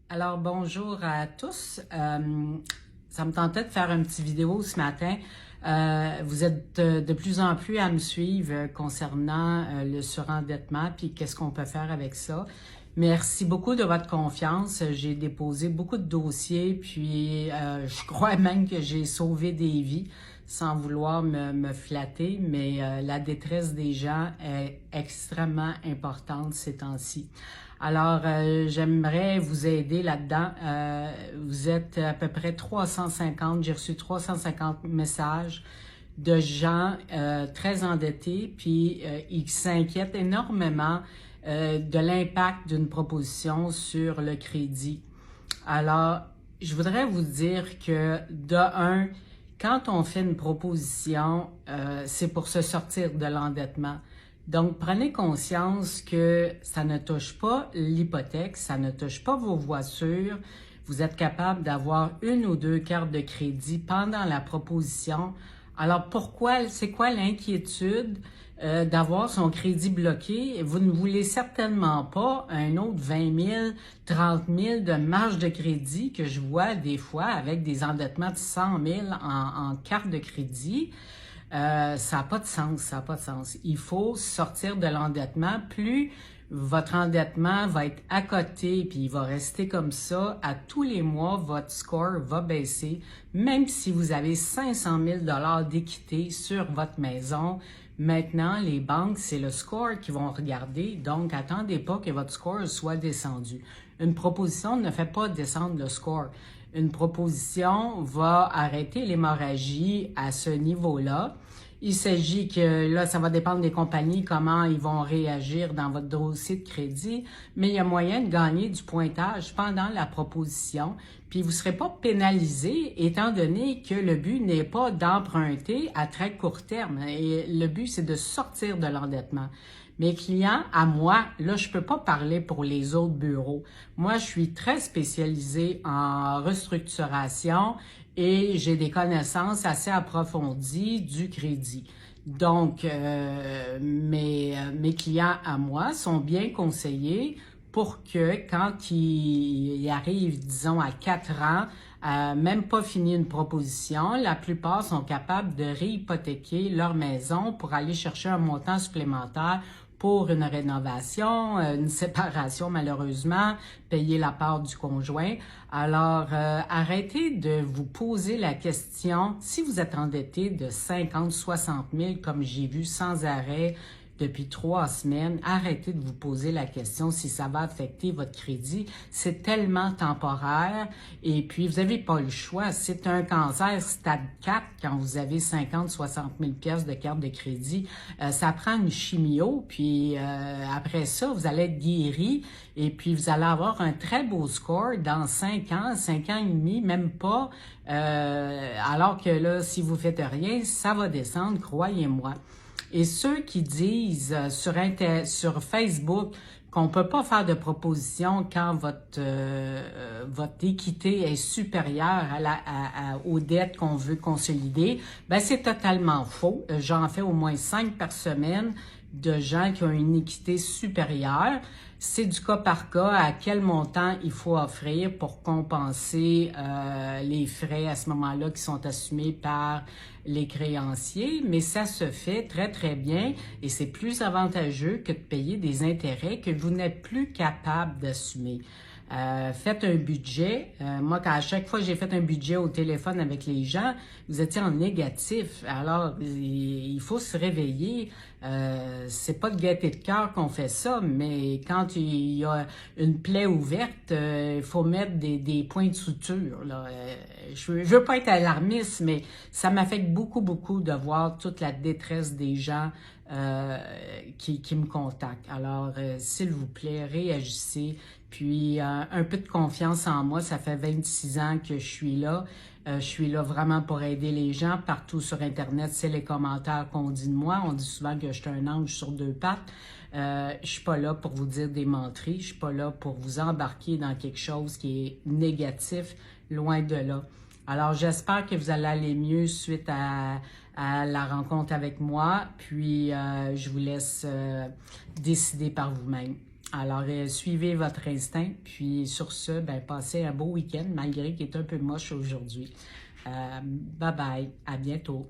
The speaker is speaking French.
Alors, bonjour à tous. Ça me tentait de faire une petite vidéo ce matin. Vous êtes de plus en plus à me suivre concernant le surendettement, puis qu'est-ce qu'on peut faire avec ça. Merci beaucoup de votre confiance. J'ai déposé beaucoup de dossiers, puis je crois même que j'ai sauvé des vies sans vouloir me flatter, mais la détresse des gens est extrêmement importante ces temps-ci. Alors, j'aimerais vous aider là-dedans. Vous êtes à peu près 350, j'ai reçu 350 messages de gens très endettés, puis ils s'inquiètent énormément de l'impact d'une proposition sur le crédit. Alors, je voudrais vous dire que, de un, quand on fait une proposition, c'est pour se sortir de l'endettement. Donc, prenez conscience que ça ne touche pas l'hypothèque, ça ne touche pas vos voitures. Vous êtes capable d'avoir une ou deux cartes de crédit pendant la proposition. Alors, pourquoi, c'est quoi l'inquiétude d'avoir son crédit bloqué? Vous ne voulez certainement pas un autre 20 000, 30 000 de marge de crédit que je vois des fois avec des endettements de 100 000 en carte de crédit. Ça n'a pas de sens, ça n'a pas de sens. Il faut sortir de l'endettement. Plus votre endettement va être à côté, puis il va rester comme ça, à tous les mois, votre score va baisser. Même si vous avez 500 000 $ d'équité sur votre maison, maintenant, les banques, c'est le score qu'ils vont regarder. Donc, attendez pas que votre score soit descendu. Une proposition ne fait pas descendre le score. Une proposition va arrêter l'hémorragie à ce niveau-là. Il s'agit que, là, ça va dépendre des compagnies, comment ils vont réagir dans votre dossier de crédit, mais il y a moyen de gagner du pointage pendant la proposition, puis vous ne serez pas pénalisé étant donné que le but n'est pas d'emprunter à très court terme. Et le but, c'est de sortir de l'endettement. Mes clients, à moi, là, je peux pas parler pour les autres bureaux. Moi, je suis très spécialisée en restructuration et j'ai des connaissances assez approfondies du crédit. Donc, mes clients à moi sont bien conseillés pour que quand ils arrivent, disons, à 4 ans, même pas fini une proposition, la plupart sont capables de réhypothéquer leur maison pour aller chercher un montant supplémentaire pour une rénovation, une séparation malheureusement, payer la part du conjoint. Alors, arrêtez de vous poser la question, si vous êtes endetté de 50, 60 000, comme j'ai vu sans arrêt depuis 3 semaines, arrêtez de vous poser la question si ça va affecter votre crédit. C'est tellement temporaire et puis vous n'avez pas le choix. C'est un cancer stade 4 quand vous avez 50, 60 000 pièces de carte de crédit. Ça prend une chimio, puis après ça, vous allez être guéri et puis vous allez avoir un très beau score dans 5 ans et demi, même pas. Alors que là, si vous faites rien, ça va descendre, croyez-moi. Et ceux qui disent sur Facebook qu'on ne peut pas faire de proposition quand votre équité est supérieure aux dettes qu'on veut consolider, ben c'est totalement faux. J'en fais au moins 5 par semaine de gens qui ont une équité supérieure. C'est du cas par cas à quel montant il faut offrir pour compenser les frais à ce moment-là qui sont assumés par les créanciers, mais ça se fait très, très bien et c'est plus avantageux que de payer des intérêts que vous n'êtes plus capable d'assumer. Faites un budget. Moi, à chaque fois que j'ai fait un budget au téléphone avec les gens, vous étiez en négatif. Alors, il faut se réveiller. C'est pas de gaieté de cœur qu'on fait ça, mais quand il y a une plaie ouverte, il faut mettre des points de suture, là. Je veux pas être alarmiste, mais ça m'affecte beaucoup, beaucoup de voir toute la détresse des gens qui me contactent. Alors, s'il vous plaît, réagissez. Puis, un peu de confiance en moi. Ça fait 26 ans que je suis là. Je suis là vraiment pour aider les gens. Partout sur Internet, c'est les commentaires qu'on dit de moi. On dit souvent que je suis un ange sur 2 pattes. Je suis pas là pour vous dire des menteries. Je suis pas là pour vous embarquer dans quelque chose qui est négatif, loin de là. Alors, j'espère que vous allez aller mieux suite à la rencontre avec moi. Puis, je vous laisse décider par vous-même. Alors, suivez votre instinct, puis sur ce, ben, passez un beau week-end, malgré qu'il est un peu moche aujourd'hui. Bye bye, à bientôt.